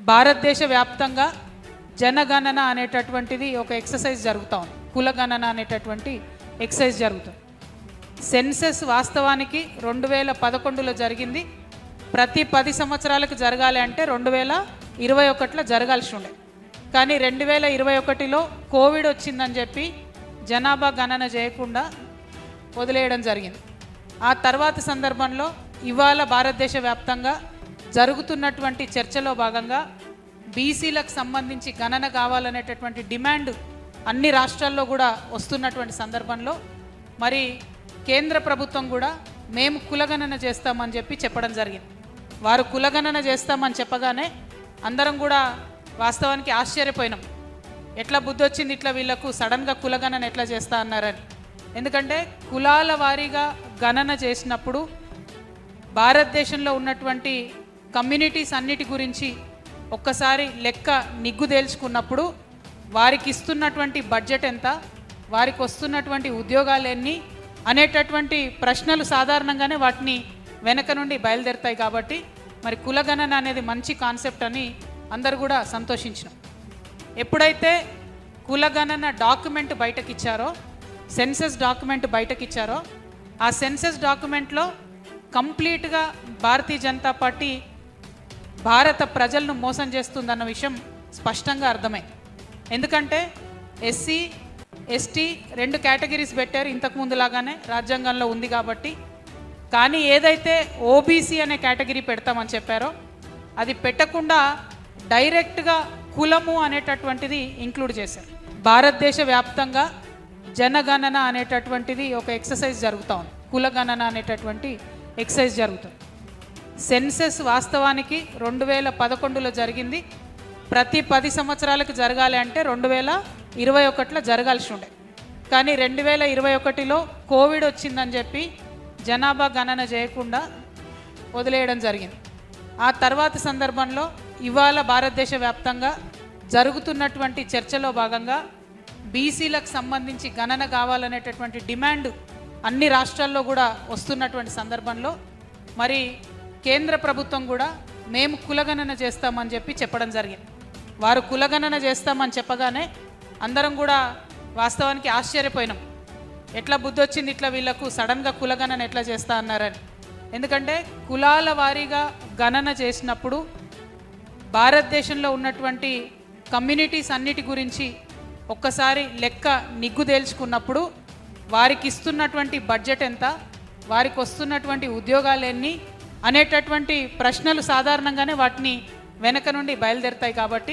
భారతదేశ వ్యాప్తంగా జనగణన అనేటటువంటిది ఒక ఎక్సర్సైజ్ జరుగుతూ ఉంది. కులగణన అనేటటువంటి ఎక్సర్సైజ్ జరుగుతుంది. సెన్సెస్ వాస్తవానికి 2011లో జరిగింది. ప్రతి 10 సంవత్సరాలకు జరగాలి అంటే 2021లో జరగాల్సి ఉండే. కానీ 2021లో కోవిడ్ వచ్చిందని చెప్పి జనాభా గణన చేయకుండా వదిలేయడం జరిగింది. ఆ తర్వాత సందర్భంలో ఇవాళ భారతదేశ వ్యాప్తంగా జరుగుతున్నటువంటి చర్చలో భాగంగా బీసీలకు సంబంధించి గణన కావాలనేటటువంటి డిమాండ్ అన్ని రాష్ట్రాల్లో కూడా వస్తున్నటువంటి సందర్భంలో మరి కేంద్ర ప్రభుత్వం కూడా మేము కులగణన చేస్తామని చెప్పి చెప్పడం జరిగింది. వారు కులగణన చేస్తామని చెప్పగానే అందరం కూడా వాస్తవానికి ఆశ్చర్యపోయినాం. ఎట్లా బుద్ధి వచ్చింది ఇట్లా వీళ్ళకు సడన్గా కులగణన ఎట్లా చేస్తా అన్నారని. ఎందుకంటే కులాల వారీగా గణన చేసినప్పుడు భారతదేశంలో ఉన్నటువంటి కమ్యూనిటీస్ అన్నిటి గురించి ఒక్కసారి లెక్క నిగ్గు తేల్చుకున్నప్పుడు వారికి ఇస్తున్నటువంటి బడ్జెట్ ఎంత, వారికి వస్తున్నటువంటి ఉద్యోగాలు ఎన్ని అనేటటువంటి ప్రశ్నలు సాధారణంగానే వాటిని వెనక నుండి బయలుదేరుతాయి. కాబట్టి మరి కులగణన అనేది మంచి కాన్సెప్ట్ అని అందరు కూడా సంతోషించినాం. ఎప్పుడైతే కులగణన డాక్యుమెంట్ బయటకిచ్చారో, సెన్సెస్ డాక్యుమెంట్ బయటకిచ్చారో, ఆ సెన్సెస్ డాక్యుమెంట్లో కంప్లీట్గా భారతీయ జనతా పార్టీ భారత ప్రజలను మోసం చేస్తుందన్న విషయం స్పష్టంగా అర్థమైంది. ఎందుకంటే ఎస్సీ ఎస్టీ 2 కేటగిరీస్ పెట్టారు ఇంతకుముందు లాగానే రాజ్యాంగంలో ఉంది కాబట్టి. కానీ ఏదైతే ఓబీసీ అనే కేటగిరీ పెడతామని చెప్పారో అది పెట్టకుండా డైరెక్ట్గా కులము అనేటటువంటిది ఇంక్లూడ్ చేశారు. భారతదేశ వ్యాప్తంగా జనగణన అనేటటువంటిది ఒక ఎక్సర్సైజ్ జరుగుతూ ఉంది. కులగణన అనేటటువంటి ఎక్సర్సైజ్ జరుగుతుంది. సెన్సెస్ వాస్తవానికి 2011లో జరిగింది. ప్రతి 10 సంవత్సరాలకు జరగాలి అంటే 2021లో జరగాల్సి ఉండే. కానీ 2021లో కోవిడ్ వచ్చిందని చెప్పి జనాభా గణన చేయకుండా వదిలేయడం జరిగింది. ఆ తర్వాత సందర్భంలో ఇవాళ భారతదేశ వ్యాప్తంగా జరుగుతున్నటువంటి చర్చలో భాగంగా బీసీలకు సంబంధించి గణన కావాలనేటటువంటి డిమాండ్ అన్ని రాష్ట్రాల్లో కూడా వస్తున్నటువంటి సందర్భంలో మరి కేంద్ర ప్రభుత్వం కూడా మేము కులగణన చేస్తామని చెప్పి చెప్పడం జరిగింది. వారు కులగణన చేస్తామని చెప్పగానే అందరం కూడా వాస్తవానికి ఆశ్చర్యపోయినాం. ఎట్లా బుద్ధి వచ్చింది ఇట్లా వీళ్ళకు సడన్గా కులగణన ఎట్లా చేస్తా అన్నారని. ఎందుకంటే కులాల వారీగా గణన చేసినప్పుడు భారతదేశంలో ఉన్నటువంటి కమ్యూనిటీస్ అన్నిటి గురించి ఒక్కసారి లెక్క నిగ్గు తేల్చుకున్నప్పుడు వారికి ఇస్తున్నటువంటి బడ్జెట్ ఎంత, వారికి వస్తున్నటువంటి ఉద్యోగాలు ఎన్ని అనేటటువంటి ప్రశ్నలు సాధారణంగానే వాటిని వెనక నుండి బయలుదేరుతాయి. కాబట్టి